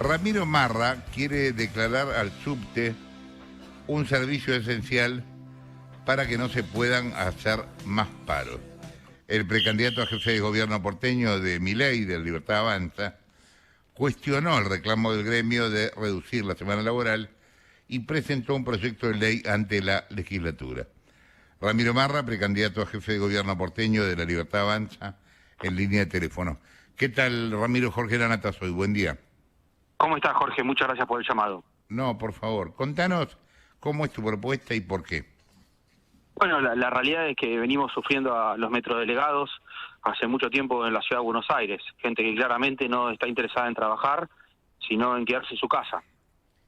Ramiro Marra quiere declarar al subte un servicio esencial para que no se puedan hacer más paros. El precandidato a jefe de gobierno porteño de Milei, de Libertad Avanza, cuestionó el reclamo del gremio de reducir la semana laboral y presentó un proyecto de ley ante la legislatura. Ramiro Marra, precandidato a jefe de gobierno porteño de la Libertad Avanza, en línea de teléfono. ¿Qué tal, Ramiro? Jorge Lanata soy. Buen día. ¿Cómo estás, Jorge? Muchas gracias por el llamado. No, por favor, contanos cómo es tu propuesta y por qué. Bueno, la realidad es que venimos sufriendo a los metrodelegados hace mucho tiempo en la ciudad de Buenos Aires. Gente que claramente no está interesada en trabajar, sino en quedarse en su casa.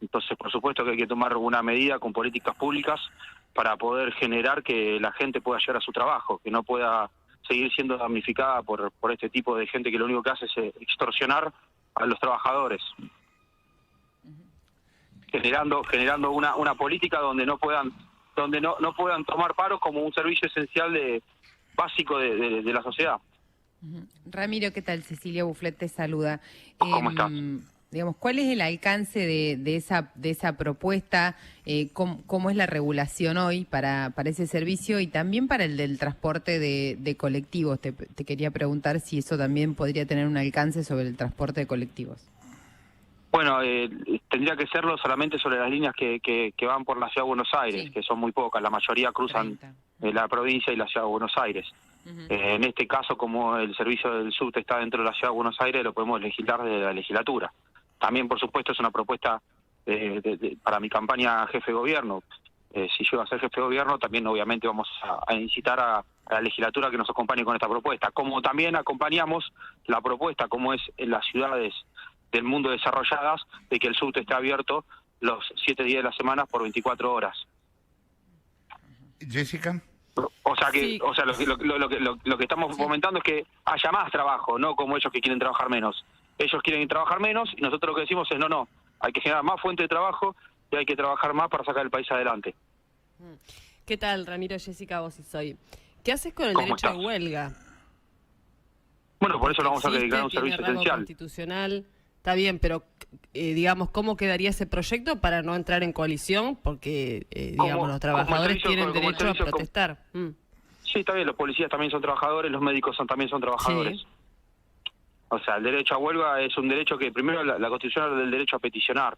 Entonces, por supuesto que hay que tomar una medida con políticas públicas para poder generar que la gente pueda llegar a su trabajo, que no pueda seguir siendo damnificada por este tipo de gente que lo único que hace es extorsionar a los trabajadores. Generando una política donde no puedan tomar paros como un servicio esencial básico de la sociedad. Ramiro, ¿qué tal? Cecilia Bufflet te saluda. ¿Cómo estás? Digamos, ¿cuál es el alcance de esa propuesta? ¿Cómo es la regulación hoy para ese servicio y también para el del transporte de colectivos? Te quería preguntar si eso también podría tener un alcance sobre el transporte de colectivos. Bueno, tendría que serlo solamente sobre las líneas que van por la Ciudad de Buenos Aires, sí, que son muy pocas, la mayoría cruzan la provincia y la Ciudad de Buenos Aires. En este caso, como el servicio del subte está dentro de la Ciudad de Buenos Aires, lo podemos legislar desde la legislatura. También, por supuesto, es una propuesta para mi campaña a jefe de gobierno. Si yo voy a ser jefe de gobierno, también obviamente vamos a incitar a la legislatura que nos acompañe con esta propuesta. Como también acompañamos la propuesta, como es en las ciudades del mundo desarrolladas, de que el subte esté abierto los 7 días de la semana por 24 horas. Jessica. O sea que, sí. o sea, lo que estamos fomentando es que haya más trabajo, no como ellos que quieren trabajar menos. Ellos quieren trabajar menos y nosotros lo que decimos es no, hay que generar más fuente de trabajo y hay que trabajar más para sacar el país adelante. ¿Qué tal, Ramiro? Jessica, vos y soy. ¿Qué haces con el derecho estás? de huelga? Bueno, por eso lo vamos a dedicar a un servicio esencial. Constitucional. Está bien, pero digamos, ¿cómo quedaría ese proyecto para no entrar en coalición? Porque, digamos, los trabajadores tienen derecho a protestar. Sí, está bien, los policías también son trabajadores, los médicos también son trabajadores. Sí. O sea, el derecho a huelga es un derecho que, primero, la Constitución habla del derecho a peticionar.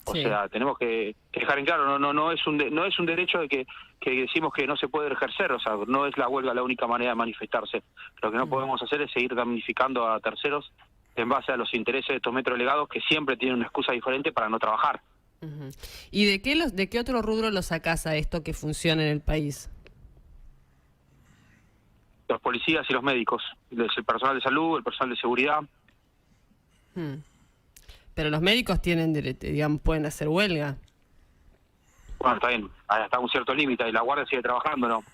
O sea, tenemos que dejar en claro, no es un derecho de que decimos que no se puede ejercer, o sea, no es la huelga la única manera de manifestarse. Lo que no podemos hacer es seguir damnificando a terceros en base a los intereses de estos metrodelegados que siempre tienen una excusa diferente para no trabajar. ¿Y de qué otro rubro lo sacás a esto que funciona en el país? Los policías y los médicos, el personal de salud, el personal de seguridad. Pero los médicos tienen derecho, digamos, pueden hacer huelga. Bueno, está bien, hasta un cierto límite, y la guardia sigue trabajando, ¿no?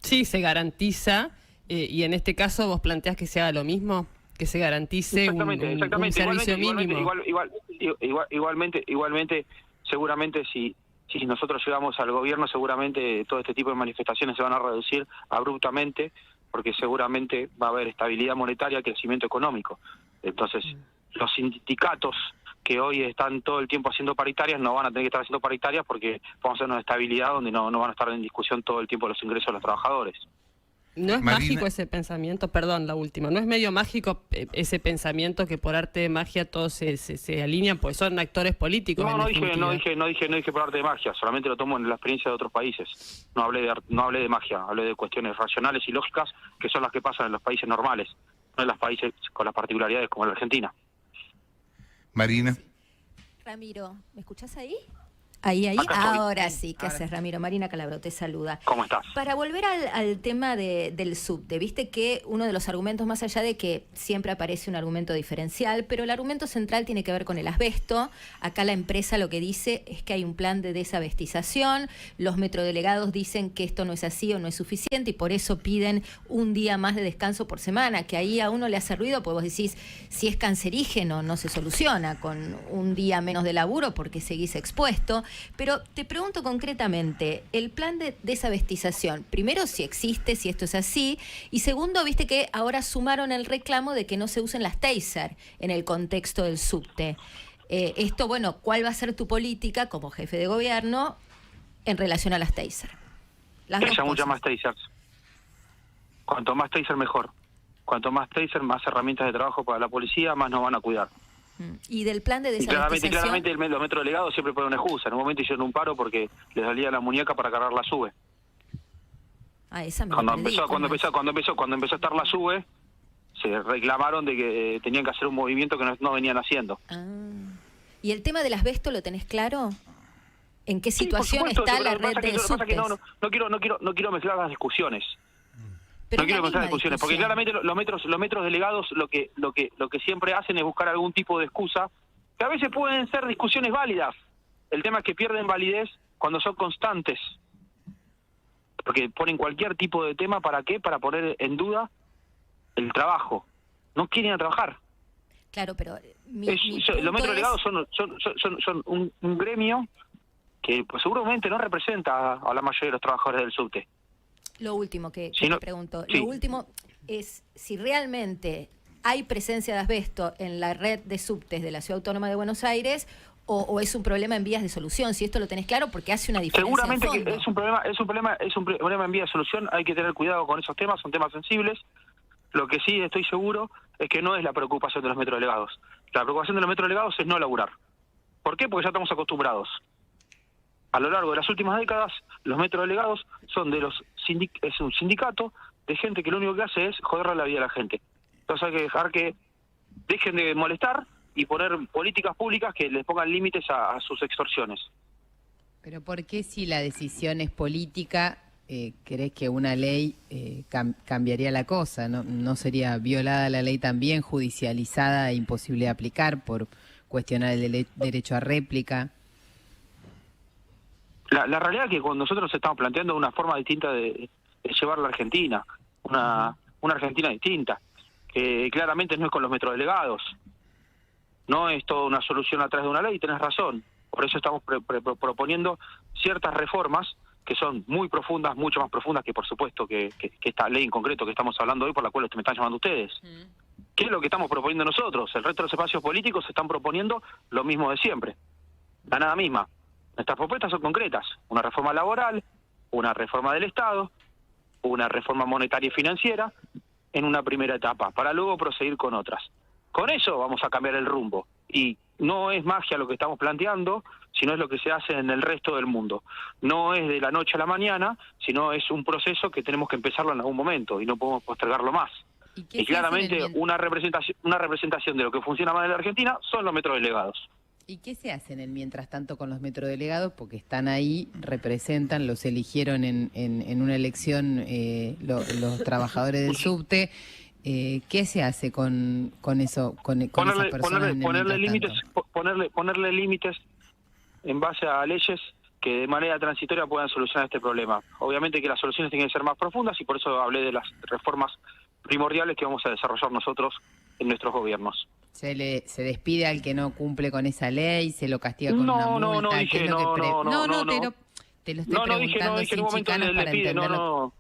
Sí, se garantiza, y en este caso vos planteás que se haga lo mismo, que se garantice un servicio mínimo. Igualmente, seguramente si nosotros llegamos al gobierno, seguramente todo este tipo de manifestaciones se van a reducir abruptamente, porque seguramente va a haber estabilidad monetaria, crecimiento económico. Entonces, los sindicatos que hoy están todo el tiempo haciendo paritarias no van a tener que estar haciendo paritarias porque vamos a tener una estabilidad donde no van a estar en discusión todo el tiempo los ingresos de los trabajadores. ¿No es Marina, mágico ese pensamiento? Perdón, la última. ¿No es medio mágico ese pensamiento que por arte de magia todos se alinean? Pues son actores políticos. No dije por arte de magia. Solamente lo tomo en la experiencia de otros países. No hablé de magia. Hablé de cuestiones racionales y lógicas que son las que pasan en los países normales, no en los países con las particularidades como la Argentina. Marina. Ramiro, ¿me escuchás ahí? Ahí. Ahora sí, ¿qué haces, Ramiro? Marina Calabro te saluda. ¿Cómo estás? Para volver al tema del subte, viste que uno de los argumentos, más allá de que siempre aparece un argumento diferencial, pero el argumento central tiene que ver con el asbesto. Acá la empresa lo que dice es que hay un plan de desabestización. Los metrodelegados dicen que esto no es así o no es suficiente y por eso piden un día más de descanso por semana, que ahí a uno le hace ruido, porque vos decís, si es cancerígeno no se soluciona con un día menos de laburo porque seguís expuesto. pero te pregunto concretamente, el plan de desabestización, primero si existe, si esto es así, y segundo, viste que ahora sumaron el reclamo de que no se usen las taser en el contexto del subte. Esto, bueno, ¿cuál va a ser tu política como jefe de gobierno en relación a las taser? Que haya muchas más tasers. Cuanto más taser, mejor. Cuanto más taser, más herramientas de trabajo para la policía, más nos van a cuidar. Y del plan de desabestización... Claramente los metros delegados siempre ponen una excusa. En un momento hicieron un paro porque les salía la muñeca para cargar la SUBE. Esa me cuando empezó a estar la SUBE, se reclamaron de que tenían que hacer un movimiento que no venían haciendo. ¿Y el tema del asbesto lo tenés claro? ¿En qué situación está la red de subtes? No quiero mezclar las discusiones. Pero no quiero mezclar discusiones, porque claramente los metros delegados lo que siempre hacen es buscar algún tipo de excusa, que a veces pueden ser discusiones válidas. El tema es que pierden validez cuando son constantes. Porque ponen cualquier tipo de tema, ¿para qué? Para poner en duda el trabajo. No quieren ir a trabajar. Claro, pero los metros delegados son un gremio que pues, seguramente no representa a la mayoría de los trabajadores del subte. Lo último que te pregunto, lo último es si realmente hay presencia de asbesto en la red de subtes de la Ciudad Autónoma de Buenos Aires o es un problema en vías de solución, si esto lo tenés claro, porque hace una diferencia. Seguramente que es un problema en vías de solución, hay que tener cuidado con esos temas, son temas sensibles. Lo que sí estoy seguro es que no es la preocupación de los metrodelegados. La preocupación de los metrodelegados es no laburar. ¿Por qué? Porque ya estamos acostumbrados. A lo largo de las últimas décadas, los metrodelegados son es un sindicato de gente que lo único que hace es joderle la vida a la gente. Entonces hay que dejar que dejen de molestar y poner políticas públicas que les pongan límites a sus extorsiones. Pero ¿por qué si la decisión es política, crees que una ley cambiaría la cosa? ¿No sería violada la ley también, judicializada e imposible de aplicar por cuestionar el derecho a réplica? La realidad es que cuando nosotros estamos planteando una forma distinta de llevar la Argentina, una Argentina distinta, que claramente no es con los metrodelegados, no es toda una solución a través de una ley, tenés razón. Por eso estamos proponiendo ciertas reformas que son muy profundas, mucho más profundas que por supuesto que esta ley en concreto que estamos hablando hoy, por la cual me están llamando ustedes. ¿Qué es lo que estamos proponiendo nosotros? El resto de los espacios políticos están proponiendo lo mismo de siempre, la nada misma. Nuestras propuestas son concretas, una reforma laboral, una reforma del Estado, una reforma monetaria y financiera en una primera etapa, para luego proseguir con otras. Con eso vamos a cambiar el rumbo. Y no es magia lo que estamos planteando, sino es lo que se hace en el resto del mundo. No es de la noche a la mañana, sino es un proceso que tenemos que empezarlo en algún momento y no podemos postergarlo más. Y claramente una representación de lo que funciona mal en la Argentina son los metrodelegados. ¿Y qué se hace en el mientras tanto con los metrodelegados? Porque están ahí, representan, los eligieron en una elección los trabajadores del subte. ¿Qué se hace con eso, con esas personas? Ponerle límites en base a leyes que de manera transitoria puedan solucionar este problema. Obviamente que las soluciones tienen que ser más profundas y por eso hablé de las reformas primordiales que vamos a desarrollar nosotros en nuestros gobiernos. Se despide al que no cumple con esa ley, se lo castiga con una multa. No dije, te lo estoy preguntando sin chicanas para entenderlo.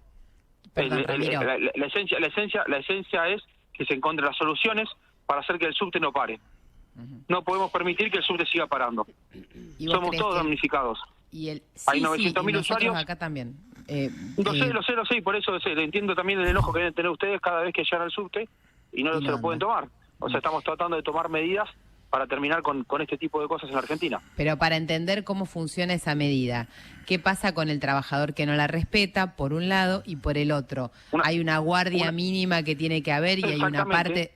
Perdón, Ramiro. La esencia es que se encuentren las soluciones para hacer que el subte no pare. No podemos permitir que el subte siga parando. Somos todos damnificados. Hay 900.000 usuarios. Acá también. Lo sé, y por eso entiendo también el enojo que deben tener ustedes cada vez que llegan al subte y no se lo pueden tomar. O sea, estamos tratando de tomar medidas para terminar con este tipo de cosas en la Argentina. Pero para entender cómo funciona esa medida, ¿qué pasa con el trabajador que no la respeta, por un lado, y por el otro? Hay una guardia mínima que tiene que haber y hay una parte...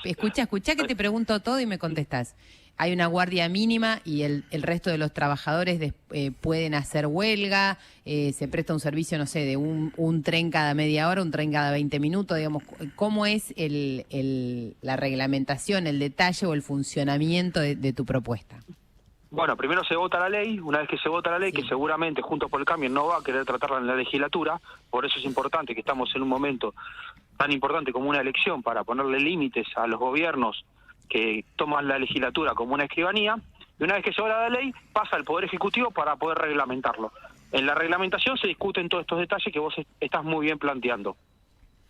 Escucha que te pregunto todo y me contestás. Hay una guardia mínima y el resto de los trabajadores pueden hacer huelga, se presta un servicio, no sé, de un tren cada media hora, un tren cada 20 minutos, digamos. ¿Cómo es la reglamentación, el detalle o el funcionamiento de tu propuesta? Bueno, primero se vota la ley, una vez que se vota la ley, que seguramente Juntos por el Cambio no va a querer tratarla en la legislatura, por eso es importante que estamos en un momento tan importante como una elección para ponerle límites a los gobiernos que toman la legislatura como una escribanía. Y una vez que se obra la ley, pasa al Poder Ejecutivo para poder reglamentarlo. En la reglamentación se discuten todos estos detalles que vos estás muy bien planteando.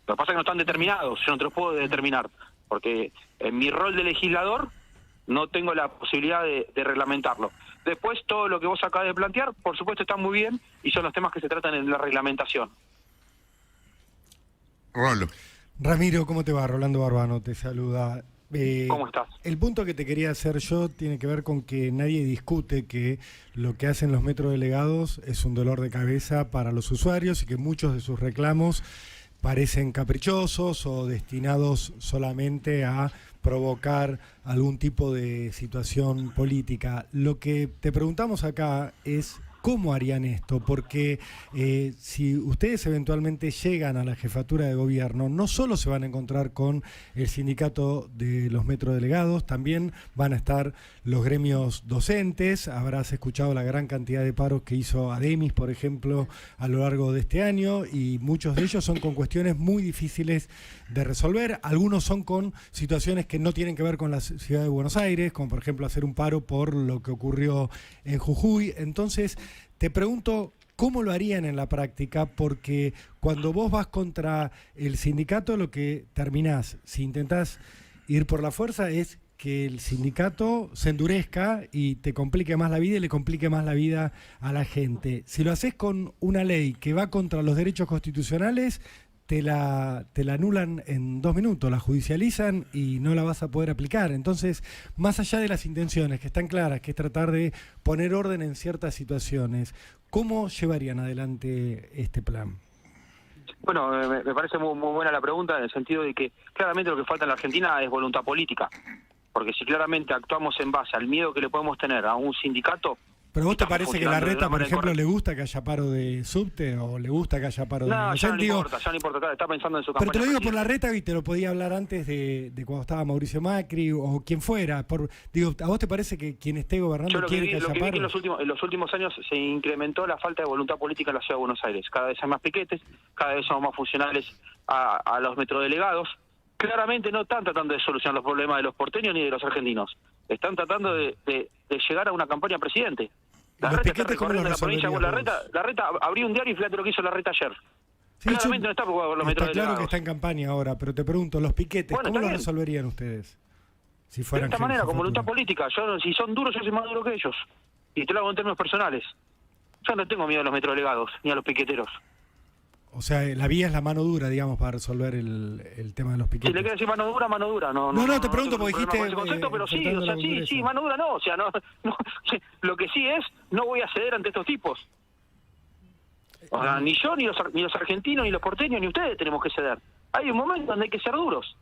Lo que pasa es que no están determinados, yo no te los puedo determinar, porque en mi rol de legislador no tengo la posibilidad de reglamentarlo. Después, todo lo que vos acabas de plantear, por supuesto, está muy bien y son los temas que se tratan en la reglamentación. Rolo. Ramiro, ¿cómo te va? Rolando Barbano te saluda. ¿Cómo estás? El punto que te quería hacer yo tiene que ver con que nadie discute que lo que hacen los metrodelegados es un dolor de cabeza para los usuarios y que muchos de sus reclamos parecen caprichosos o destinados solamente a provocar algún tipo de situación política. Lo que te preguntamos acá es ¿cómo harían esto? Porque si ustedes eventualmente llegan a la jefatura de gobierno, no solo se van a encontrar con el sindicato de los metrodelegados, también van a estar los gremios docentes. Habrás escuchado la gran cantidad de paros que hizo Ademis, por ejemplo, a lo largo de este año, y muchos de ellos son con cuestiones muy difíciles de resolver. Algunos son con situaciones que no tienen que ver con la ciudad de Buenos Aires, como por ejemplo hacer un paro por lo que ocurrió en Jujuy. Entonces, te pregunto, ¿cómo lo harían en la práctica? Porque cuando vos vas contra el sindicato, lo que terminás, si intentás ir por la fuerza, es que el sindicato se endurezca y te complique más la vida y le complique más la vida a la gente. Si lo haces con una ley que va contra los derechos constitucionales, te la anulan en 2 minutos, la judicializan y no la vas a poder aplicar. Entonces, más allá de las intenciones que están claras, que es tratar de poner orden en ciertas situaciones, ¿cómo llevarían adelante este plan? Bueno, me parece muy buena la pregunta, en el sentido de que claramente lo que falta en la Argentina es voluntad política. Porque si claramente actuamos en base al miedo que le podemos tener a un sindicato... ¿Pero vos te parece que Larreta, por ejemplo, le gusta que haya paro de subte o le gusta que haya paro de... No, ya no importa, está pensando en su campaña. Pero te lo digo por Larreta, y te lo podía hablar antes de cuando estaba Mauricio Macri o quien fuera. Digo, ¿a vos te parece que quien esté gobernando quiere que haya paro? Yo lo que vi que en los últimos años se incrementó la falta de voluntad política en la Ciudad de Buenos Aires. Cada vez hay más piquetes, cada vez somos más funcionales a los metrodelegados. Claramente no están tratando de solucionar los problemas de los porteños ni de los argentinos. Están tratando de llegar a una campaña presidente. Larreta está recorriendo la provincia. Larreta abrió un diario y fíjate lo que hizo Larreta ayer. Sí, claramente no está preocupado por los metrodelegados. Está claro que está en campaña ahora, pero te pregunto, los piquetes, bueno, ¿cómo los resolverían ustedes? Si fueran de esta manera, con voluntad política. Si son duros, yo soy más duro que ellos. Y te lo hago en términos personales. Yo no tengo miedo a los metrodelegados ni a los piqueteros. O sea, la vía es la mano dura, digamos, para resolver el tema de los piquetes. Si le quieres decir mano dura, mano dura. No, te pregunto porque dijiste... Ese concepto, pero sí, mano dura no. O sea, no, lo que sí es, no voy a ceder ante estos tipos. O sea, ni yo, ni los argentinos, ni los porteños, ni ustedes tenemos que ceder. Hay un momento donde hay que ser duros.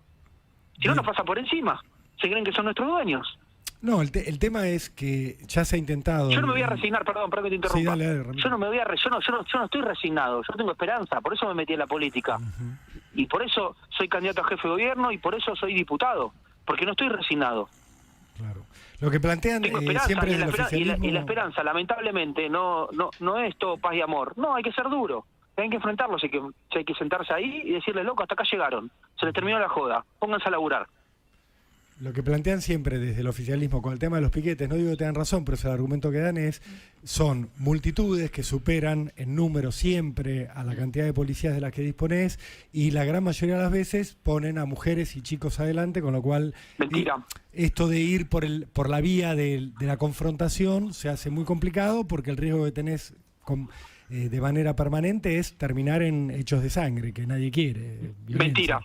Si no, nos pasa por encima. Se creen que son nuestros dueños. No, el tema es que ya se ha intentado... Yo no me voy a resignar, perdón que te interrumpa. Sí, dale, yo no estoy resignado, yo tengo esperanza, por eso me metí en la política. Y por eso soy candidato a jefe de gobierno y por eso soy diputado, porque no estoy resignado. Claro. Lo que plantean siempre es el oficialismo... y la esperanza, lamentablemente, no es todo paz y amor. No, hay que ser duro. Hay que enfrentarlos, hay que sentarse ahí y decirles, loco, hasta acá llegaron. Se les terminó la joda, pónganse a laburar. Lo que plantean siempre desde el oficialismo con el tema de los piquetes, no digo que tengan razón, pero el argumento que dan son multitudes que superan en número siempre a la cantidad de policías de las que disponés, y la gran mayoría de las veces ponen a mujeres y chicos adelante, con lo cual esto de ir por la vía de la confrontación se hace muy complicado, porque el riesgo que tenés de manera permanente es terminar en hechos de sangre, que nadie quiere. Violencia. Mentira.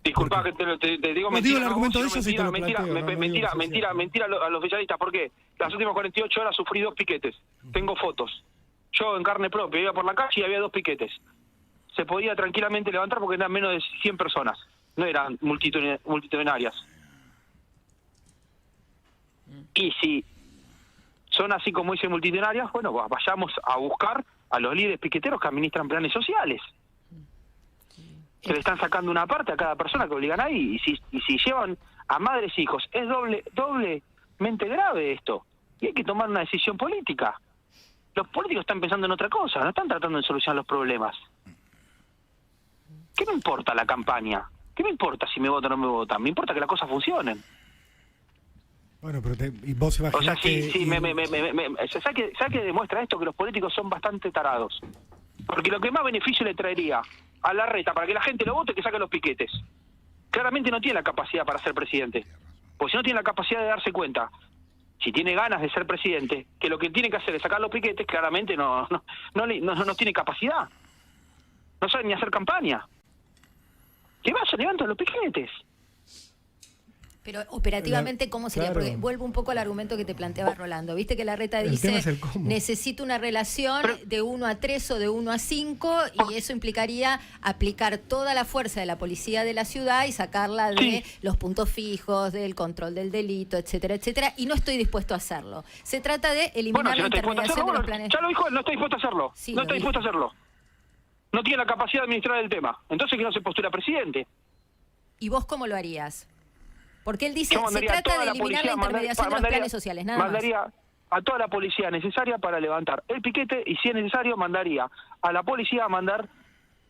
Disculpa que te digo mentira. El argumento de eso sí te lo mentira a los oficialistas. ¿Por qué? Las últimas 48 horas sufrí 2 piquetes. Tengo fotos. Yo en carne propia iba por la calle y había 2 piquetes. Se podía tranquilamente levantar porque eran menos de 100 personas. No eran multitudinarias. Y si son así como dice multitudinarias, bueno, vayamos a buscar a los líderes piqueteros que administran planes sociales. Que le están sacando una parte a cada persona que obligan ahí, y si llevan a madres e hijos, es doblemente grave esto, y hay que tomar una decisión política. Los políticos están pensando en otra cosa, no están tratando de solucionar los problemas. ¿Qué me importa la campaña? ¿Qué me importa si me votan o no me votan? Me importa que las cosas funcionen. Bueno, pero y vos imaginás que... ¿Sabes qué demuestra esto? Que los políticos son bastante tarados. Porque lo que más beneficio le traería a Larreta para que la gente lo vote, que saque los piquetes. Claramente no tiene la capacidad para ser presidente. Porque si no tiene la capacidad de darse cuenta, si tiene ganas de ser presidente, que lo que tiene que hacer es sacar los piquetes, claramente no tiene capacidad. No sabe ni hacer campaña. ¿Qué vas a levantar los piquetes? Pero operativamente, ¿cómo sería? Claro. Porque vuelvo un poco al argumento que te planteaba Rolando. Viste que Larreta dice, necesito una relación de 1 a 3 o de 1 a 5, y eso implicaría aplicar toda la fuerza de la policía de la ciudad y sacarla de los puntos fijos, del control del delito, etcétera, etcétera, y no estoy dispuesto a hacerlo. Se trata de eliminar la intermediación de los planes. Ya lo dijo, no está dispuesto a hacerlo. Sí, no está dispuesto a hacerlo. No tiene la capacidad de administrar el tema. Entonces que no se postula presidente. ¿Y vos cómo lo harías? Porque él dice, se trata de eliminar la intermediación de los planes sociales, nada más. Mandaría a toda la policía necesaria para levantar el piquete, y si es necesario mandaría a la policía a mandar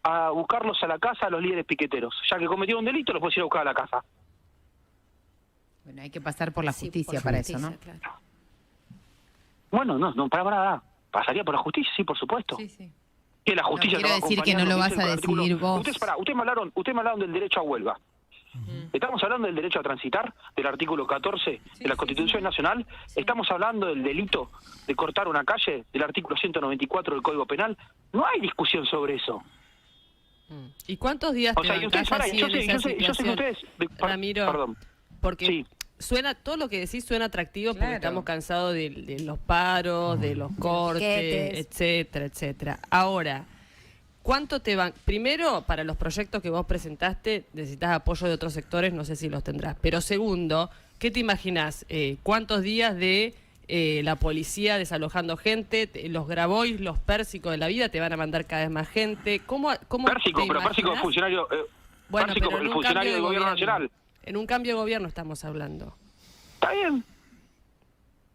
a buscarlos a la casa a los líderes piqueteros. Ya que cometieron un delito, los puedes ir a buscar a la casa. Bueno, hay que pasar por la justicia para eso, ¿no? Claro. Bueno, no, para nada. Pasaría por la justicia, sí, por supuesto. Sí. Que la justicia no quiero decir que no lo vas a decidir vos. Ustedes me hablaron del derecho a huelga. Estamos hablando del derecho a transitar, del artículo 14 de la Constitución Nacional. Estamos hablando del delito de cortar una calle, del artículo 194 del Código Penal. No hay discusión sobre eso. ¿Y cuántos días te bancás así en esa situación, Ramiro? Perdón. Porque suena, todo lo que decís suena atractivo, porque estamos cansados de los paros, de los cortes, etcétera, etcétera. Ahora, ¿cuánto te van? Primero, para los proyectos que vos presentaste, necesitas apoyo de otros sectores, no sé si los tendrás. Pero segundo, ¿qué te imaginás? ¿Cuántos días de la policía desalojando gente? Los Grabois, los Pérsicos de la vida, te van a mandar cada vez más gente. ¿Cómo Pérsico, pero Pérsico es funcionario, bueno, Pérsico, pero el funcionario del gobierno nacional. En un cambio de gobierno estamos hablando. Está bien.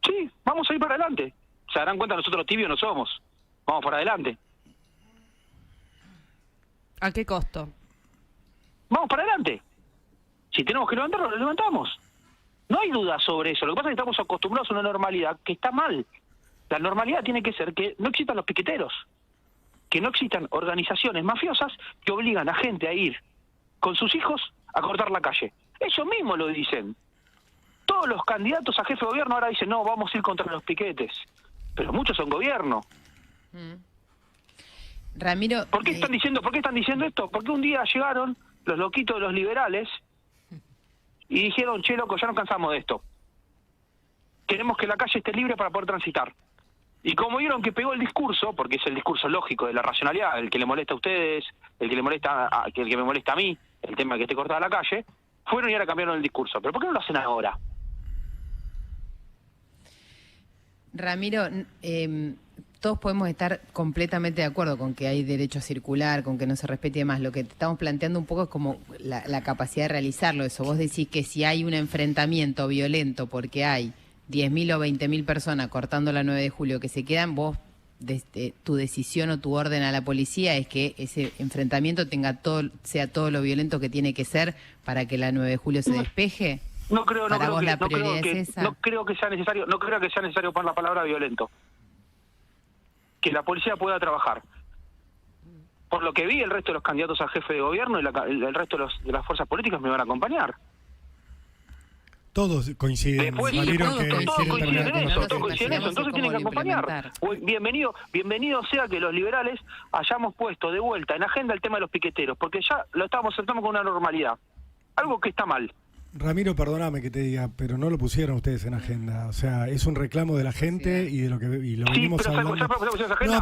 Sí, vamos a ir para adelante. Se darán cuenta, nosotros tibios no somos. Vamos para adelante. ¿A qué costo? Vamos para adelante. Si tenemos que levantarlo, lo levantamos. No hay duda sobre eso. Lo que pasa es que estamos acostumbrados a una normalidad que está mal. La normalidad tiene que ser que no existan los piqueteros, que no existan organizaciones mafiosas que obligan a gente a ir con sus hijos a cortar la calle. Ellos mismos lo dicen. Todos los candidatos a jefe de gobierno ahora dicen, no, vamos a ir contra los piquetes. Pero muchos son gobierno. Ramiro, ¿Por qué están diciendo esto? Porque un día llegaron los loquitos de los liberales y dijeron, che, loco, ya nos cansamos de esto. Queremos que la calle esté libre para poder transitar. Y como vieron que pegó el discurso, porque es el discurso lógico de la racionalidad, el que le molesta a ustedes, el que me molesta a mí, el tema de que esté cortada la calle, fueron y ahora cambiaron el discurso. ¿Pero por qué no lo hacen ahora? Ramiro, todos podemos estar completamente de acuerdo con que hay derecho a circular, con que no se respete más. Lo que te estamos planteando un poco es como la capacidad de realizarlo. Eso, vos decís que si hay un enfrentamiento violento porque hay 10.000 o 20.000 personas cortando la 9 de julio que se quedan, vos, tu decisión o tu orden a la policía es que ese enfrentamiento sea todo lo violento que tiene que ser para que la 9 de julio se despeje. No creo que sea necesario poner la palabra violento. Que la policía pueda trabajar. Por lo que vi, el resto de los candidatos a jefe de gobierno y el resto de las fuerzas políticas me van a acompañar. Todos coinciden. Todos coinciden en eso, entonces tienen que acompañar. Bienvenido sea que los liberales hayamos puesto de vuelta en agenda el tema de los piqueteros, porque ya lo estamos con una normalidad. Algo que está mal. Ramiro, perdóname que te diga, pero no lo pusieron ustedes en agenda. O sea, es un reclamo de la gente y de lo que venimos hablando. No,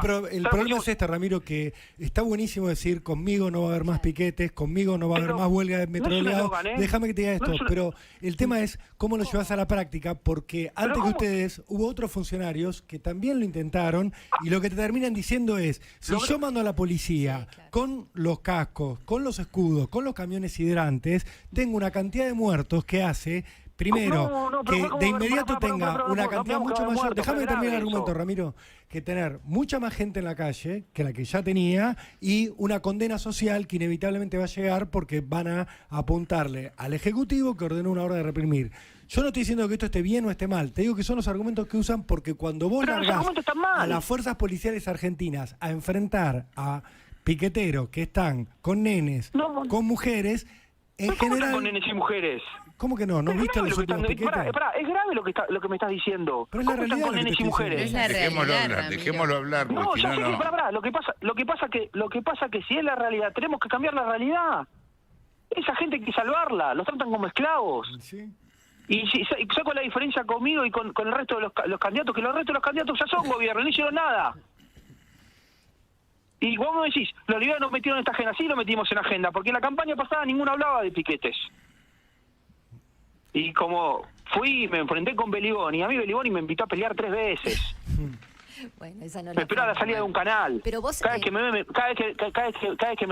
pero el problema es este, Ramiro, que está buenísimo decir, conmigo no va a haber más piquetes, conmigo no va a haber más huelga de metrodelegado. Déjame que te diga esto, pero el tema es cómo lo llevas a la práctica, porque antes que ustedes hubo otros funcionarios que también lo intentaron y lo que te terminan diciendo es, si yo mando a la policía con los cascos, con los escudos, con los camiones hidrantes, tengo una cantidad de muertos que hace, primero, que de inmediato tenga una cantidad mucho mayor. Déjame terminar el argumento, Ramiro. Que tener mucha más gente en la calle que la que ya tenía y una condena social que inevitablemente va a llegar porque van a apuntarle al Ejecutivo que ordenó una orden de reprimir. Yo no estoy diciendo que esto esté bien o esté mal, te digo que son los argumentos que usan porque cuando vos largás a las fuerzas policiales argentinas a enfrentar a piqueteros que están con nenes, con mujeres, en general... con nenes y mujeres? ¿Cómo que no? ¿No viste los últimos piquetes? Es grave lo que me estás diciendo. Pero es la realidad con nenes y mujeres. Es la Dejémoslo hablar, porque No, si ya no, sé no. que, pará, lo que pasa que si es la realidad, tenemos que cambiar la realidad. Esa gente hay que salvarla, los tratan como esclavos. Sí. Y saco la diferencia conmigo y con el resto de los candidatos, que los restos de los candidatos ya son gobierno, no hicieron nada. Y vos me decís, los liberales nos metieron en esta agenda, sí lo metimos en agenda, porque en la campaña pasada ninguno hablaba de piquetes. Y como fui, me enfrenté con Beliboni, a mí Beliboni me invitó a pelear 3 veces. Bueno, esa no Me esperó a la salida de un canal. Pero vos, cada vez que me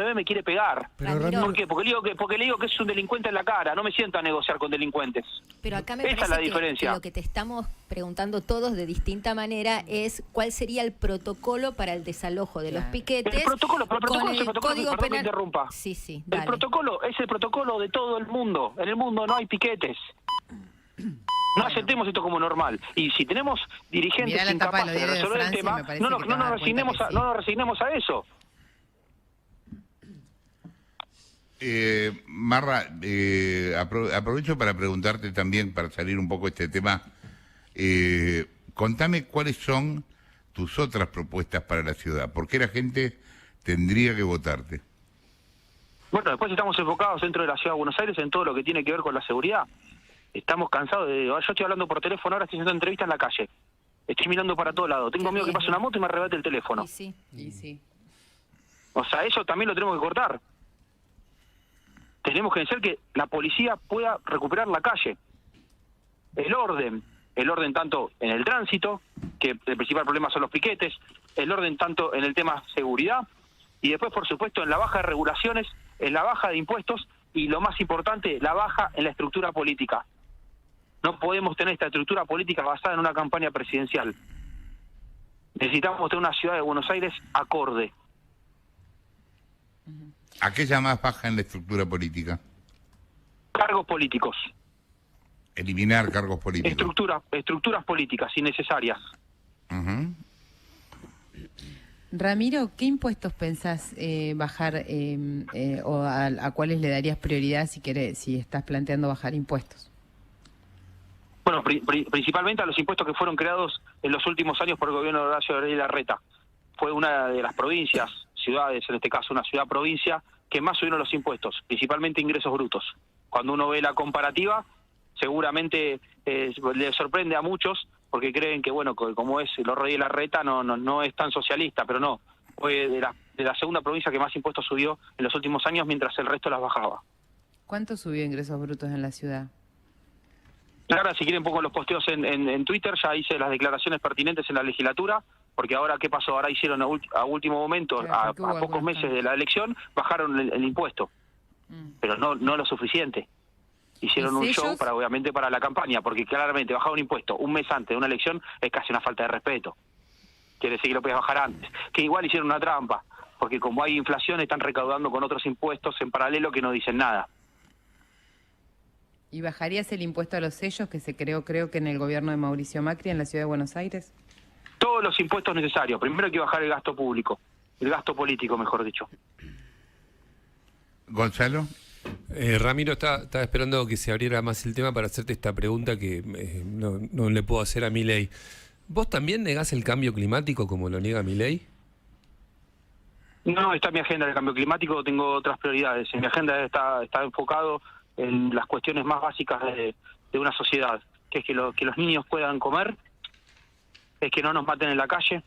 ve, me quiere pegar. Ramiro, ¿Por qué? Porque le digo que es un delincuente en la cara. No me siento a negociar con delincuentes. Pero acá me Esa es la parece diferencia. que lo que te estamos preguntando todos de distinta manera es cuál sería el protocolo para el desalojo de los piquetes. El protocolo con el Código perdón que Penal. interrumpa. Sí, El protocolo es el protocolo de todo el mundo. En el mundo no hay piquetes. No aceptemos esto como normal. Y si tenemos dirigentes incapaces de resolver el tema, no nos resignemos a eso. Marra, aprovecho para preguntarte también, para salir un poco de este tema, contame cuáles son tus otras propuestas para la ciudad. ¿Por qué la gente tendría que votarte? Bueno, después estamos enfocados dentro de la Ciudad de Buenos Aires en todo lo que tiene que ver con la seguridad. Estamos cansados de... Yo estoy hablando por teléfono, ahora estoy haciendo entrevistas en la calle. Estoy mirando para todos lados. Tengo miedo que pase una moto y me arrebate el teléfono. Y sí. O sea, eso también lo tenemos que cortar. Tenemos que hacer que la policía pueda recuperar la calle. El orden tanto en el tránsito, que el principal problema son los piquetes, el orden tanto en el tema seguridad, y después, por supuesto, en la baja de regulaciones, en la baja de impuestos, y lo más importante, la baja en la estructura política. No podemos tener esta estructura política basada en una campaña presidencial. Necesitamos tener una ciudad de Buenos Aires acorde. ¿A qué llamás baja en la estructura política? Cargos políticos. Eliminar cargos políticos. Estructuras políticas innecesarias. Uh-huh. Ramiro, ¿qué impuestos pensás bajar o a cuáles le darías prioridad si estás planteando bajar impuestos? Bueno, principalmente a los impuestos que fueron creados en los últimos años por el gobierno de Horacio Larreta. Fue una de las provincias, ciudades, en este caso una ciudad-provincia, que más subieron los impuestos, principalmente ingresos brutos. Cuando uno ve la comparativa, seguramente le sorprende a muchos, porque creen que, bueno, como es el Rodríguez Larreta, no es tan socialista, pero no. Fue de la segunda provincia que más impuestos subió en los últimos años, mientras el resto las bajaba. ¿Cuánto subió ingresos brutos en la ciudad? Ahora, si quieren, pongo los posteos en Twitter, ya hice las declaraciones pertinentes en la legislatura, porque ahora, ¿qué pasó? Ahora hicieron a último momento, a pocos meses de la elección, bajaron el impuesto, pero no lo suficiente. Hicieron un show obviamente para la campaña, porque claramente bajar un impuesto un mes antes de una elección es casi una falta de respeto. Quiere decir que lo puedes bajar antes. Que igual hicieron una trampa, porque como hay inflación están recaudando con otros impuestos en paralelo que no dicen nada. ¿Y bajarías el impuesto a los sellos que se creó, creo que en el gobierno de Mauricio Macri en la ciudad de Buenos Aires? Todos los impuestos necesarios. Primero hay que bajar el gasto público, el gasto político, mejor dicho. Gonzalo. Ramiro, estaba esperando que se abriera más el tema para hacerte esta pregunta que no le puedo hacer a Milei. ¿Vos también negás el cambio climático como lo niega Milei? No, está en mi agenda el cambio climático, tengo otras prioridades. En mi agenda está enfocado en las cuestiones más básicas de una sociedad, que es que los niños puedan comer, es que no nos maten en la calle,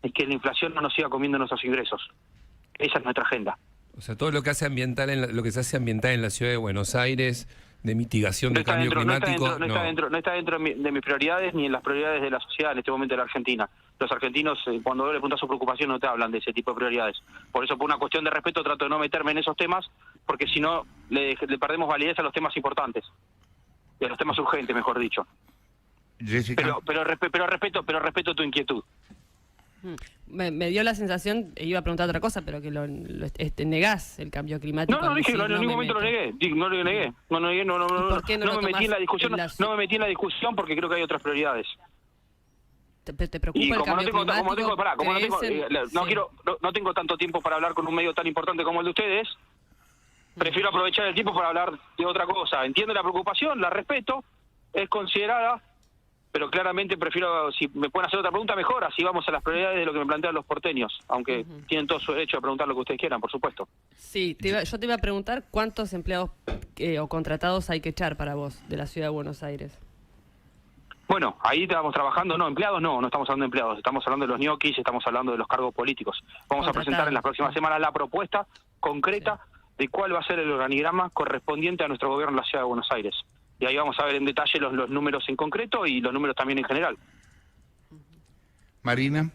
es que la inflación no nos siga comiendo nuestros ingresos. Esa es nuestra agenda. O sea, todo lo que hace ambiental lo que se hace ambiental en la ciudad de Buenos Aires, de mitigación del cambio climático. No está dentro de mis prioridades ni en las prioridades de la sociedad en este momento de la Argentina. Los argentinos, cuando le preguntas su preocupación, no te hablan de ese tipo de prioridades. Por eso, por una cuestión de respeto, trato de no meterme en esos temas, porque si no, le perdemos validez a los temas importantes. Y a los temas urgentes, mejor dicho. Jessica. Pero respeto tu inquietud. Me dio la sensación, iba a preguntar otra cosa, pero que negás el cambio climático. No dije, en ningún momento lo negué. No lo negué. No ¿Por qué no me metí en la discusión. No me metí en la discusión porque creo que hay otras prioridades. ¿Te preocupa el cambio climático? No tengo tanto tiempo para hablar con un medio tan importante como el de ustedes. Prefiero aprovechar el tiempo para hablar de otra cosa. Entiendo la preocupación, la respeto, es considerada, pero claramente prefiero, si me pueden hacer otra pregunta, mejor, así vamos a las prioridades de lo que me plantean los porteños, aunque tienen todo su derecho a preguntar lo que ustedes quieran, por supuesto. Sí, yo te iba a preguntar cuántos empleados o contratados hay que echar para vos de la Ciudad de Buenos Aires. Bueno, ahí estamos trabajando, empleados no estamos hablando de empleados, estamos hablando de los ñoquis, estamos hablando de los cargos políticos. Vamos a presentar en las próximas semanas la propuesta concreta de cuál va a ser el organigrama correspondiente a nuestro gobierno en la Ciudad de Buenos Aires. Y ahí vamos a ver en detalle los números en concreto y los números también en general. Marina.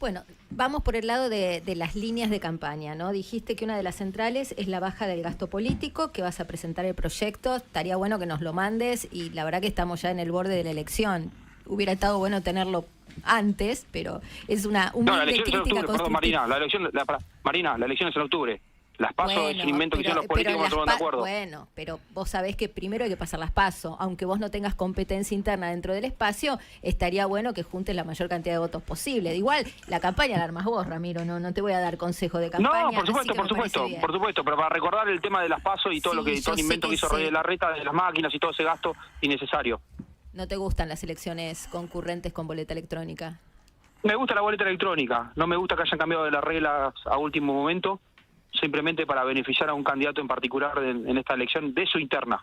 Bueno, vamos por el lado de las líneas de campaña, ¿no? Dijiste que una de las centrales es la baja del gasto político, que vas a presentar el proyecto. Estaría bueno que nos lo mandes y la verdad que estamos ya en el borde de la elección. Hubiera estado bueno tenerlo antes, pero es una humilde crítica constructiva. Perdón, Marina, la elección es en octubre. Las PASO es un invento que hicieron los políticos, no estamos de acuerdo. Bueno, pero vos sabés que primero hay que pasar las PASO. Aunque vos no tengas competencia interna dentro del espacio, estaría bueno que juntes la mayor cantidad de votos posible. Igual, la campaña la armás vos, Ramiro, no te voy a dar consejo de campaña. No, por supuesto, pero para recordar el tema de las PASO y todo lo que todo el invento que hizo Rodríguez Larreta de las máquinas y todo ese gasto innecesario. ¿No te gustan las elecciones concurrentes con boleta electrónica? Me gusta la boleta electrónica, no me gusta que hayan cambiado de las reglas a último momento, simplemente para beneficiar a un candidato en particular en esta elección de su interna.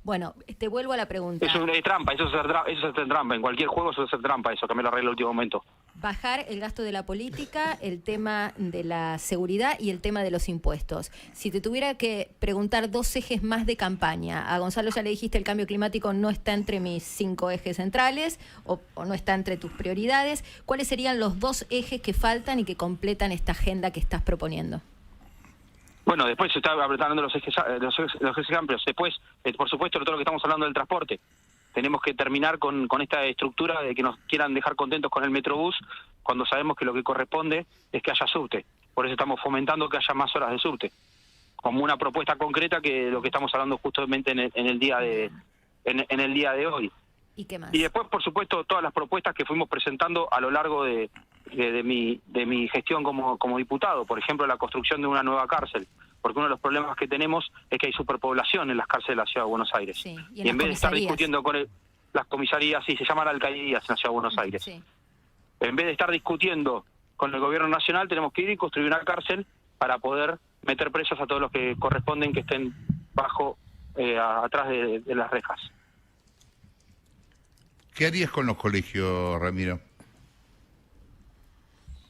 Bueno, te vuelvo a la pregunta. Es trampa, eso es hacer trampa. En cualquier juego eso es hacer trampa, eso, cambiar la regla al último momento. Bajar el gasto de la política, el tema de la seguridad y el tema de los impuestos. Si te tuviera que preguntar 2 ejes más de campaña, a Gonzalo ya le dijiste el cambio climático no está entre mis 5 ejes centrales o no está entre tus prioridades, ¿cuáles serían los 2 ejes que faltan y que completan esta agenda que estás proponiendo? Bueno, después se está apretando los ejes amplios. Después, por supuesto, todo lo que estamos hablando del transporte. Tenemos que terminar con esta estructura de que nos quieran dejar contentos con el Metrobús, cuando sabemos que lo que corresponde es que haya subte. Por eso estamos fomentando que haya más horas de subte, como una propuesta concreta que lo que estamos hablando justamente en el día de hoy. ¿Y qué más? Y después, por supuesto, todas las propuestas que fuimos presentando a lo largo de mi gestión como diputado. Por ejemplo, la construcción de una nueva cárcel, porque uno de los problemas que tenemos es que hay superpoblación en las cárceles de la Ciudad de Buenos Aires. Sí, y en vez de estar discutiendo con las comisarías, sí, se llaman alcaldías en la Ciudad de Buenos Aires. Sí. En vez de estar discutiendo con el gobierno nacional, tenemos que ir y construir una cárcel para poder meter presos a todos los que corresponden que estén atrás de las rejas. ¿Qué harías con los colegios, Ramiro?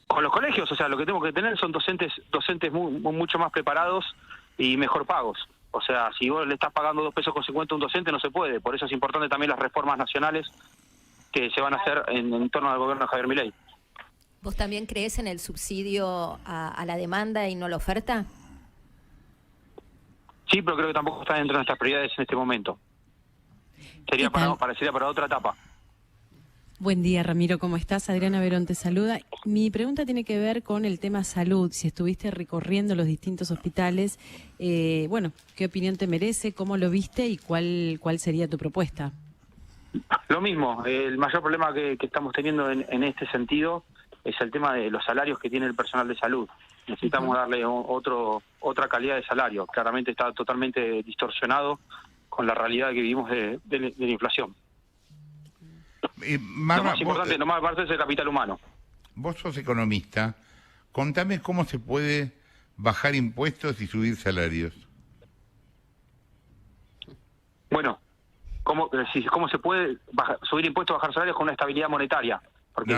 Con los colegios, o sea, lo que tenemos que tener son docentes mucho más preparados y mejor pagos. O sea, si vos le estás pagando 2,50 pesos a un docente, no se puede. Por eso es importante también las reformas nacionales que se van a hacer en torno al gobierno de Javier Milei. ¿Vos también crees en el subsidio a la demanda y no a la oferta? Sí, pero creo que tampoco está dentro de nuestras prioridades en este momento. Sería para otra etapa. Buen día, Ramiro, ¿cómo estás? Adriana Verón te saluda. Mi pregunta tiene que ver con el tema salud. Si estuviste recorriendo los distintos hospitales, ¿qué opinión te merece? ¿Cómo lo viste? ¿Y cuál sería tu propuesta? Lo mismo. El mayor problema que estamos teniendo en este sentido es el tema de los salarios que tiene el personal de salud. Necesitamos darle otra calidad de salario. Claramente está totalmente distorsionado con la realidad que vivimos de la inflación. Lo más importante es el capital humano. Vos sos economista. Contame cómo se puede bajar impuestos y subir salarios. Bueno, ¿cómo se puede subir impuestos, bajar salarios con una estabilidad monetaria? Porque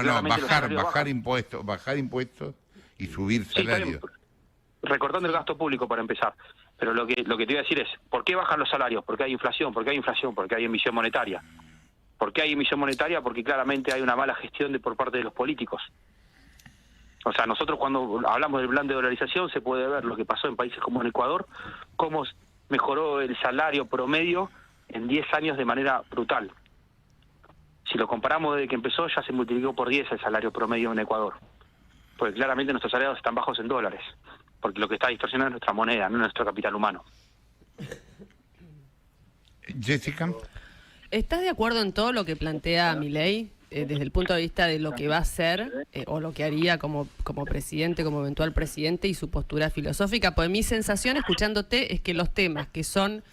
bajar impuestos y subir salarios. Recortando el gasto público para empezar. Pero lo que te voy a decir es, ¿por qué bajan los salarios? Porque hay inflación, porque hay emisión monetaria. ¿Por qué hay emisión monetaria? Porque claramente hay una mala gestión por parte de los políticos. O sea, nosotros cuando hablamos del plan de dolarización se puede ver lo que pasó en países como en Ecuador, cómo mejoró el salario promedio en 10 años de manera brutal. Si lo comparamos desde que empezó, ya se multiplicó por 10 el salario promedio en Ecuador. Porque claramente nuestros salarios están bajos en dólares. Porque lo que está distorsionando es nuestra moneda, no nuestro capital humano. Jessica. ¿Estás de acuerdo en todo lo que plantea Milei desde el punto de vista de lo que va a hacer o lo que haría como presidente, como eventual presidente y su postura filosófica? Pues mi sensación escuchándote es que los temas que son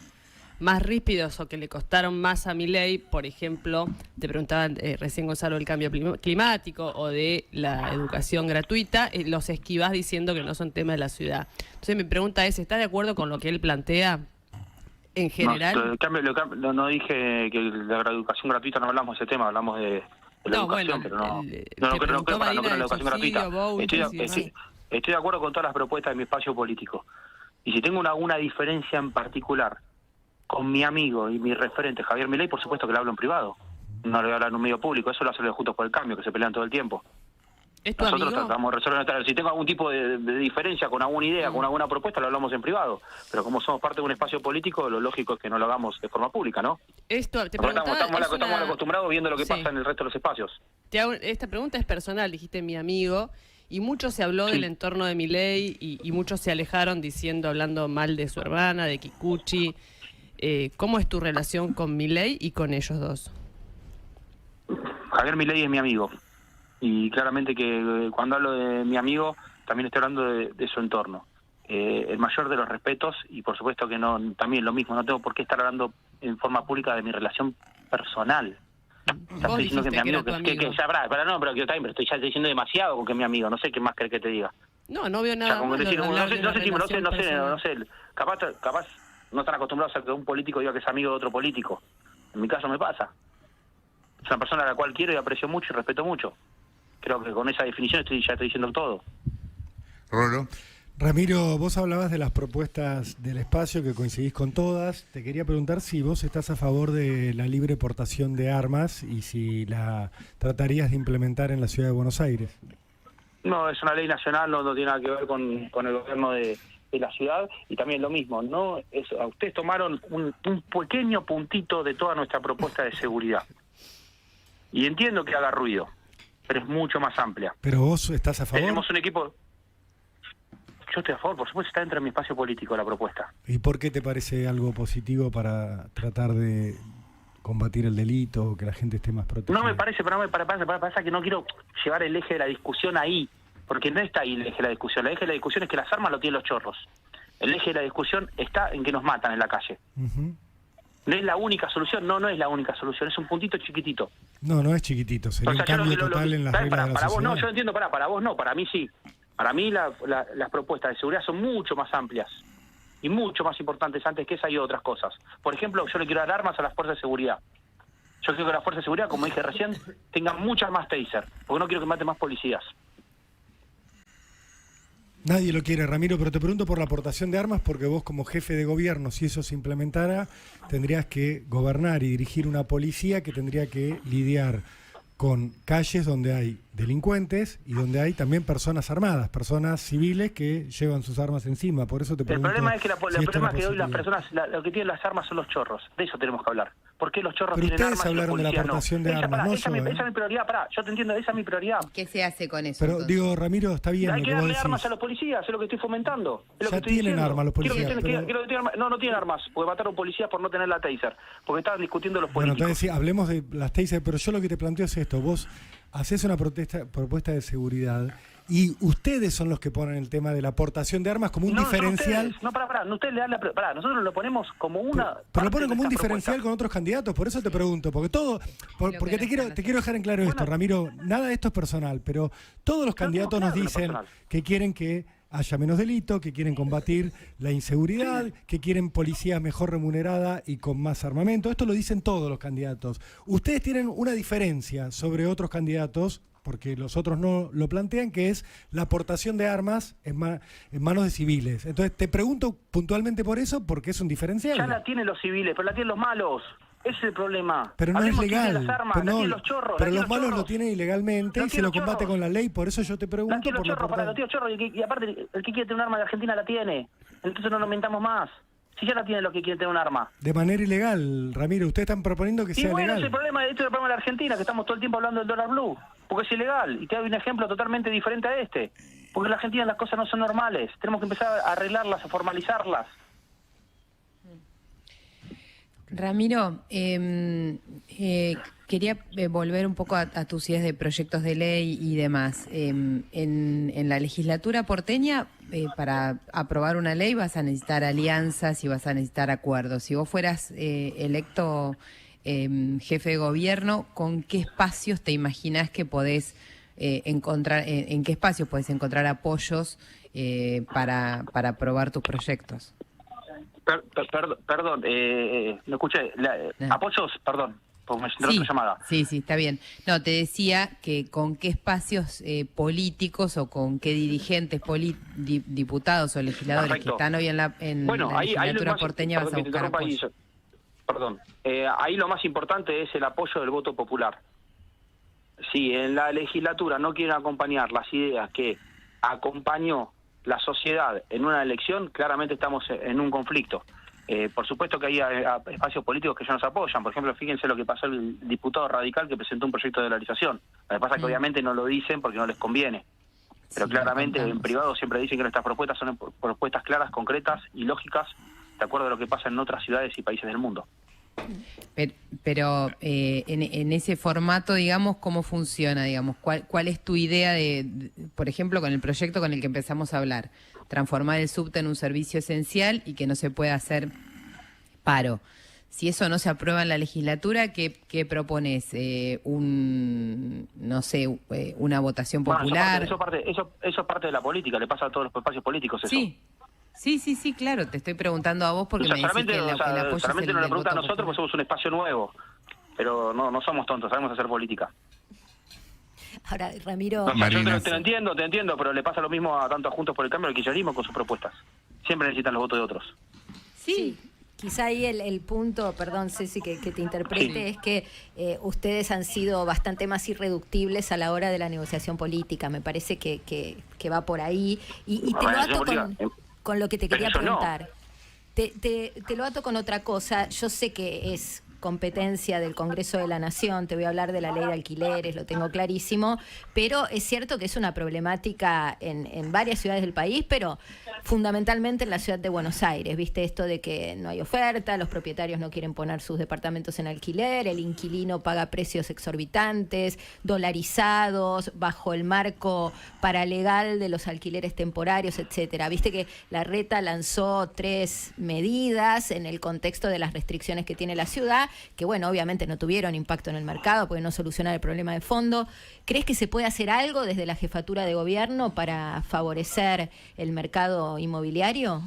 más ríspidos o que le costaron más a Milei, por ejemplo, te preguntaban recién Gonzalo del cambio climático o de la educación gratuita, los esquivás diciendo que no son temas de la ciudad. Entonces mi pregunta es, ¿estás de acuerdo con lo que él plantea en general? No dije que la educación gratuita, no hablamos de ese tema, hablamos de la educación, pero no creo en la educación gratuita. Estoy de acuerdo con todas las propuestas de mi espacio político. Y si tengo alguna diferencia en particular con mi amigo y mi referente Javier Milei, por supuesto que le hablo en privado. No le voy a hablar en un medio público, eso lo hacen los Juntos por el Cambio, que se pelean todo el tiempo. Nosotros tratamos de resolver. Si tengo algún tipo de diferencia con alguna idea, con alguna propuesta, lo hablamos en privado. Pero como somos parte de un espacio político, lo lógico es que no lo hagamos de forma pública, ¿no? Estamos acostumbrados viendo lo que pasa en el resto de los espacios. Esta pregunta es personal, dijiste mi amigo, y mucho se habló del entorno de Milei y muchos se alejaron hablando mal de su hermana, de Kikuchi. ¿Cómo es tu relación con Milei y con ellos dos? Javier Milei es mi amigo. Y claramente que cuando hablo de mi amigo, también estoy hablando de su entorno. El mayor de los respetos, y por supuesto que no, también lo mismo, no tengo por qué estar hablando en forma pública de mi relación personal. Estás diciendo que mi amigo, que ya habrá, pero yo también, pero estoy ya diciendo demasiado con que es mi amigo, no sé qué más querés que te diga. No veo nada. O sea, no sé, capaz no están acostumbrados a que un político diga que es amigo de otro político. En mi caso me pasa. Es una persona a la cual quiero y aprecio mucho y respeto mucho. Creo que con esa definición ya estoy diciendo todo. Rolo. Ramiro, vos hablabas de las propuestas del espacio, que coincidís con todas. Te quería preguntar si vos estás a favor de la libre portación de armas y si la tratarías de implementar en la ciudad de Buenos Aires. No, es una ley nacional, no tiene nada que ver con el gobierno de la ciudad, y también lo mismo, no ustedes tomaron un pequeño puntito de toda nuestra propuesta de seguridad. Y entiendo que haga ruido, pero es mucho más amplia. ¿Pero vos estás a favor? Tenemos un equipo... Yo estoy a favor, por supuesto, está dentro de mi espacio político la propuesta. ¿Y por qué te parece algo positivo para tratar de combatir el delito o que la gente esté más protegida? No me parece, pero pasa que no quiero llevar el eje de la discusión ahí, porque no está ahí el eje de la discusión. El eje de la discusión es que las armas lo tienen los chorros. El eje de la discusión está en que nos matan en la calle. No es la única solución, no es la única solución, es un puntito chiquitito. No es chiquitito, sería un cambio total en las reglas de la para sociedad. vos no, yo entiendo, para vos no, para mí sí. Para mí las propuestas de seguridad son mucho más amplias y mucho más importantes antes que esa y otras cosas. Por ejemplo, yo le quiero dar armas a las fuerzas de seguridad. Yo quiero que las fuerzas de seguridad, como dije recién, tengan muchas más taser, porque no quiero que maten más policías. Nadie lo quiere, Ramiro, pero te pregunto por la aportación de armas, porque vos como jefe de gobierno, si eso se implementara, tendrías que gobernar y dirigir una policía que tendría que lidiar con calles donde hay delincuentes y donde hay también personas armadas, personas civiles que llevan sus armas encima. Por eso te pregunto. El problema es que hoy las personas, lo que tienen las armas son los chorros. De eso tenemos que hablar. ¿Por qué los chorros tienen armas? Pero ustedes hablaron de la aportación de armas, no esa es mi prioridad, yo te entiendo, esa es mi prioridad. ¿Qué se hace con eso? Pero entonces? digo, Ramiro, está bien. Hay que darle armas a los policías, es lo que estoy fomentando. Ya tienen armas los policías. No tienen armas, porque mataron policías por no tener la taser, porque estaban discutiendo los políticos. Bueno, entonces sí, hablemos de las taser, pero yo lo que te planteo es esto. Vos hacés una propuesta de seguridad y ustedes son los que ponen el tema de la aportación de armas como un diferencial. Ustedes le dan nosotros lo ponemos como una... Pero lo ponen como un diferencial con otros candidatos, por eso te pregunto, porque porque te quiero dejar en claro esto, Ramiro, nada de esto es personal, pero todos los candidatos nos dicen que quieren que haya menos delito, que quieren combatir la inseguridad, que quieren policía mejor remunerada y con más armamento. Esto lo dicen todos los candidatos. Ustedes tienen una diferencia sobre otros candidatos, porque los otros no lo plantean, que es la aportación de armas en manos de civiles. Entonces te pregunto puntualmente por eso, porque es un diferencial. Ya la tienen los civiles, pero la tienen los malos. Ese es el problema. Pero no es legal. Pero los malos lo tienen ilegalmente y se lo combate con la ley. Por eso yo te pregunto. Los chorros, y aparte, el que quiere tener un arma de Argentina la tiene. Entonces no nos mentamos más. Si ya la tienen los que quieren tener un arma. De manera ilegal, Ramiro, ustedes están proponiendo que Y sea bueno, legal. ese problema, este es el problema de la Argentina, que estamos todo el tiempo hablando del dólar blue, porque es ilegal. Y te doy un ejemplo totalmente diferente a este. Porque en la Argentina las cosas no son normales. Tenemos que empezar a arreglarlas, a formalizarlas. Ramiro, quería volver un poco a tus ideas de proyectos de ley y demás. En la legislatura porteña, para aprobar una ley vas a necesitar alianzas y vas a necesitar acuerdos. Si vos fueras electo jefe de gobierno, ¿con qué espacios te imaginás que podés encontrar, en qué espacios podés encontrar apoyos para aprobar tus proyectos? Perdón, no escuché. ¿Apoyos? Perdón, porque me entró otra llamada. Sí, está bien. No, te decía que con qué espacios políticos o con qué dirigentes diputados o legisladores Perfecto. que están hoy en la legislatura porteña vas a buscar apoyo. Ahí lo más importante es el apoyo del voto popular. Si en la legislatura no quieren acompañar las ideas que acompañó la sociedad en una elección, claramente estamos en un conflicto. Por supuesto que hay espacios políticos que ya nos apoyan. Por ejemplo, fíjense lo que pasó el diputado radical que presentó un proyecto de dolarización. Lo que pasa es que obviamente no lo dicen porque no les conviene. Pero claramente en privado siempre dicen que nuestras propuestas son propuestas claras, concretas y lógicas, de acuerdo a lo que pasa en otras ciudades y países del mundo. Pero en ese formato, digamos, ¿cómo funciona? Digamos, ¿cuál es tu idea por ejemplo, con el proyecto con el que empezamos a hablar? Transformar el subte en un servicio esencial y que no se pueda hacer paro. Si eso no se aprueba en la legislatura, ¿qué propones? Una votación popular. Bueno, eso es parte de la política, le pasa a todos los espacios políticos eso. Sí, claro, te estoy preguntando a vos porque me decís que el apoyo solamente nos lo preguntan a nosotros porque somos un espacio nuevo, pero no somos tontos, sabemos hacer política. Ahora, Ramiro... Yo te entiendo, pero le pasa lo mismo a tanto a Juntos por el Cambio al kirchnerismo con sus propuestas. Siempre necesitan los votos de otros. Sí. Quizá ahí el punto, perdón Ceci que te interprete, es que ustedes han sido bastante más irreductibles a la hora de la negociación política. Me parece que va por ahí. Y te lo ato con lo que te quería preguntar. Te lo ato con otra cosa. Yo sé que es competencia del Congreso de la Nación, te voy a hablar de la ley de alquileres, lo tengo clarísimo, pero es cierto que es una problemática en varias ciudades del país, pero fundamentalmente en la ciudad de Buenos Aires, ¿viste? Esto de que no hay oferta, los propietarios no quieren poner sus departamentos en alquiler, el inquilino paga precios exorbitantes, dolarizados, bajo el marco paralegal de los alquileres temporarios, etcétera. Viste que la Reta lanzó 3 medidas en el contexto de las restricciones que tiene la ciudad, que bueno, obviamente no tuvieron impacto en el mercado porque no solucionan el problema de fondo. ¿Crees que se puede hacer algo desde la jefatura de gobierno para favorecer el mercado inmobiliario?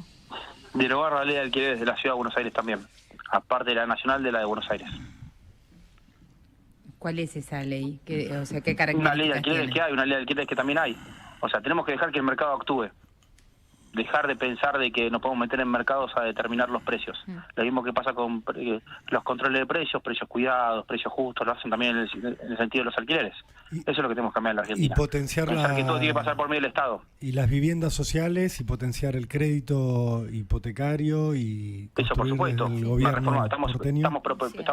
Derogar la ley de alquileres de la ciudad de Buenos Aires también, aparte de la nacional, de la de Buenos Aires. ¿Cuál es esa ley? ¿Qué características Una ley de alquileres tiene? que hay, una ley de alquileres que también hay. O sea, tenemos que dejar que el mercado actúe. Dejar de pensar de que nos podemos meter en mercados a determinar los precios. Lo mismo que pasa con los controles de precios cuidados, precios justos, lo hacen también en el sentido de los alquileres. Eso es lo que tenemos que cambiar en la Argentina. Y potenciar pensar que todo tiene que pasar por medio del Estado. Y las viviendas sociales y potenciar el crédito hipotecario y eso, por supuesto. El gobierno estamos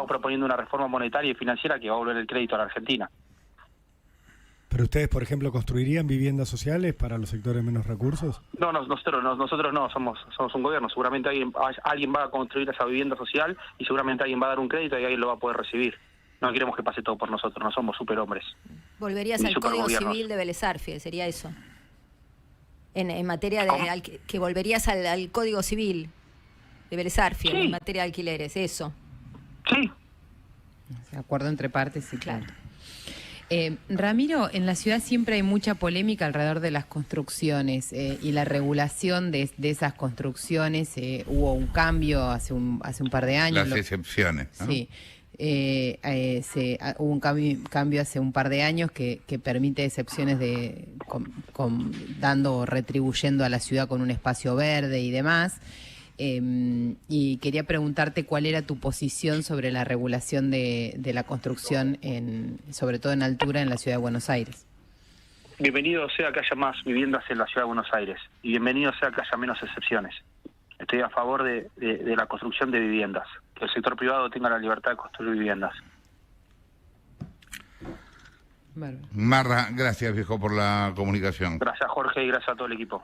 proponiendo una reforma monetaria y financiera que va a volver el crédito a la Argentina. ¿Pero ustedes, por ejemplo, construirían viviendas sociales para los sectores menos recursos? No, nosotros no, somos un gobierno. Seguramente alguien va a construir esa vivienda social y seguramente alguien va a dar un crédito y alguien lo va a poder recibir. No queremos que pase todo por nosotros, no somos superhombres. ¿Volverías al Código Civil de Vélez Arfiel? ¿Sería eso? En materia de... que volverías al Código Civil de Vélez Arfiel, en materia de alquileres, eso. Sí. Acuerdo entre partes, sí, claro. Ramiro, en la ciudad siempre hay mucha polémica alrededor de las construcciones y la regulación de esas construcciones. Hubo un cambio hace un par de años. Las excepciones, ¿no? Sí. Hubo un cambio hace un par de años que permite excepciones retribuyendo a la ciudad con un espacio verde y demás. Y quería preguntarte cuál era tu posición sobre la regulación de la construcción, sobre todo en altura, en la ciudad de Buenos Aires. Bienvenido sea que haya más viviendas en la ciudad de Buenos Aires y bienvenido sea que haya menos excepciones. estoy a favor de la construcción de viviendas, que el sector privado tenga la libertad de construir viviendas. Marra, gracias viejo por la comunicación. Gracias Jorge y gracias a todo el equipo.